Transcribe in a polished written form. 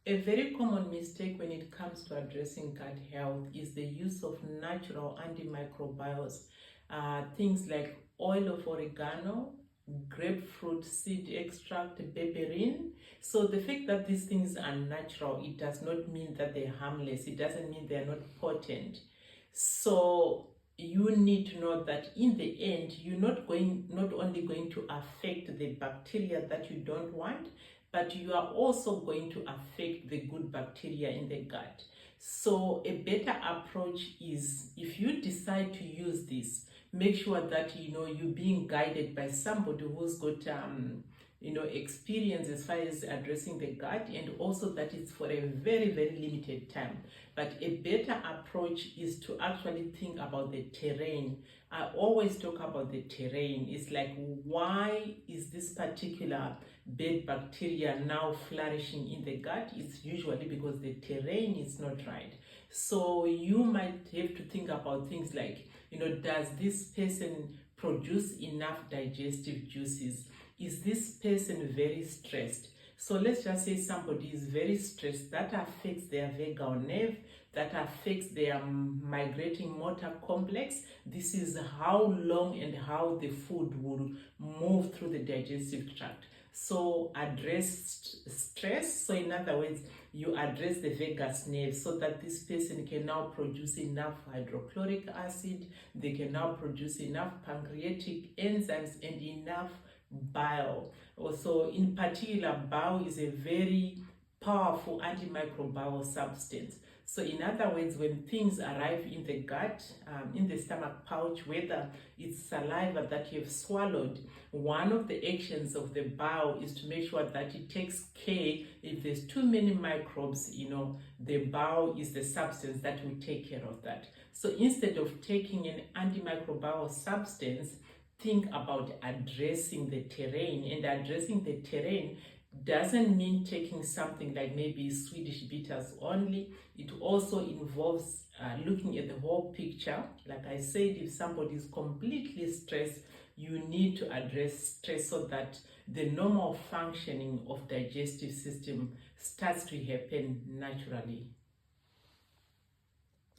A very common mistake when it comes to addressing gut health is the use of natural antimicrobials, things like oil of oregano, grapefruit seed extract, berberine. So the fact that these things are natural, it does not mean that they're harmless. It doesn't mean they're not potent. So you need to know that in the end, you're not only going to affect the bacteria that you don't want, but you are also going to affect the good bacteria in the gut. So a better approach is, if you decide to use this, make sure that you're being guided by somebody who's got experience as far as addressing the gut, and also that it's for a very, very limited time. But a better approach is to actually think about the terrain. I always talk about the terrain. It's like, why is this particular bad bacteria now flourishing in the gut? It's usually because the terrain is not right. So you might have to think about things like, does this person produce enough digestive juices? Is this person very stressed? So let's just say somebody is very stressed. That affects their vagal nerve, that affects their migrating motor complex. This is how long and how the food will move through the digestive tract. So address stress. So in other words, you address the vagus nerve so that this person can now produce enough hydrochloric acid, they can now produce enough pancreatic enzymes and enough bile. Also, in particular, bile is a very powerful antimicrobial substance. So in other words, when things arrive in the gut, in the stomach pouch, whether it's saliva that you've swallowed, one of the actions of the bile is to make sure that it takes care. If there's too many microbes, the bile is the substance that will take care of that. So instead of taking an antimicrobial substance, think about addressing the terrain. And addressing the terrain doesn't mean taking something like maybe Swedish bitters only. It also involves looking at the whole picture. Like I said, if somebody is completely stressed, you need to address stress so that the normal functioning of digestive system starts to happen naturally.